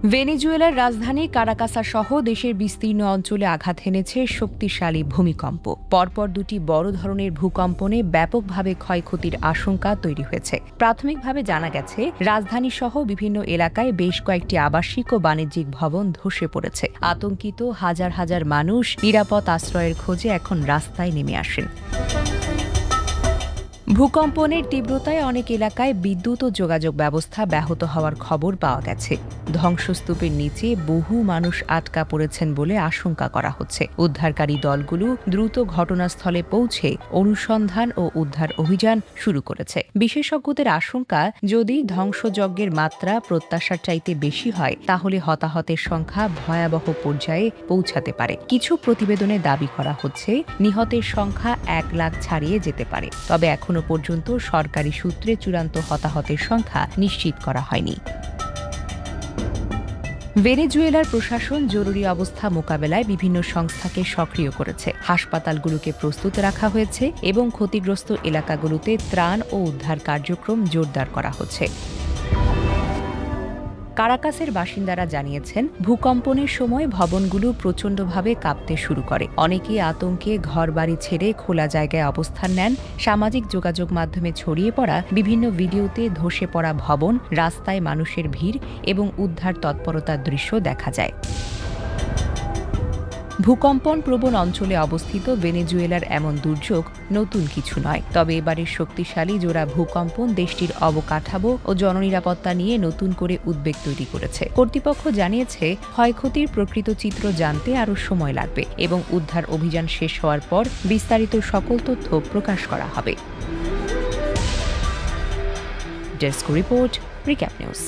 ভেনেজুয়েলার রাজধানী কারাকাসা সহ দেশের বিস্তীর্ণ অঞ্চলে আঘাত হেনেছে শক্তিশালী ভূমিকম্প। পরপর দুটি বড় ধরনের ভূকম্পনে ব্যাপকভাবে ক্ষয়ক্ষতির আশঙ্কা তৈরি হয়েছে। প্রাথমিকভাবে জানা গেছে, রাজধানী সহ বিভিন্ন এলাকায় বেশ কয়েকটি আবাসিক ও বাণিজ্যিক ভবন ধসে পড়েছে। আতঙ্কিত হাজার হাজার মানুষ নিরাপদ আশ্রয়ের খোঁজে এখন রাস্তায় নেমে আসেন। ভূকম্পনের তীব্রতায় অনেক এলাকায় বিদ্যুৎ ও যোগাযোগ ব্যবস্থা ব্যাহত হওয়ার খবর পাওয়া গেছে। ধ্বংসস্তূপের নিচে বহু মানুষ আটকা পড়েছেন বলে আশঙ্কা করা হচ্ছে। উদ্ধারকারী দলগুলো দ্রুত ঘটনাস্থলে পৌঁছে অনুসন্ধান ও উদ্ধার অভিযান শুরু করেছে। বিশেষজ্ঞদের আশঙ্কা, যদি ধ্বংসযজ্ঞের মাত্রা প্রত্যাশার চাইতে বেশি হয়, তাহলে হতাহতের সংখ্যা ভয়াবহ পর্যায়ে পৌঁছাতে পারে। কিছু প্রতিবেদনে দাবি করা হচ্ছে, নিহতের সংখ্যা 1 লাখ ছাড়িয়ে যেতে পারে। তবে এখনো পর্যন্ত সরকারি সূত্রে চূড়ান্ত হতাহতের সংখ্যা নিশ্চিত করা হয়নি। ভেনেজুয়েলার প্রশাসন জরুরি অবস্থা মোকাবেলায় বিভিন্ন সংস্থাকে সক্রিয় করেছে। হাসপাতালগুলোকে প্রস্তুত রাখা হয়েছে এবং ক্ষতিগ্রস্ত এলাকাগুলোতে ত্রাণ ও উদ্ধার কার্যক্রম জোরদার করা হচ্ছে। কারাকাসের বাসিন্দারা জানিয়েছেন, ভূকম্পনের সময় ভবনগুলো প্রচণ্ডভাবে কাঁপতে শুরু করে। অনেকেই আতঙ্কে ঘরবাড়ি ছেড়ে খোলা জায়গায় অবস্থান নেন। সামাজিক যোগাযোগ মাধ্যমে ছড়িয়ে পড়া বিভিন্ন ভিডিওতে ধসে পড়া ভবন, রাস্তায় মানুষের ভিড় এবং উদ্ধার তৎপরতার দৃশ্য দেখা যায়। ভূকম্পন প্রবণ অঞ্চলে অবস্থিত ভেনেজুয়েলার এমন দুর্যোগ নতুন কিছু নয়। তবে এবারের শক্তিশালী জোড়া ভূকম্পন দেশটির অবকাঠামো ও জননিরাপত্তা নিয়ে নতুন করে উদ্বেগ তৈরি করেছে। কর্তৃপক্ষ জানিয়েছে, ক্ষয়ক্ষতির প্রকৃত চিত্র জানতে আরও সময় লাগবে এবং উদ্ধার অভিযান শেষ হওয়ার পর বিস্তারিত সকল তথ্য প্রকাশ করা হবে। Desk report, recap news.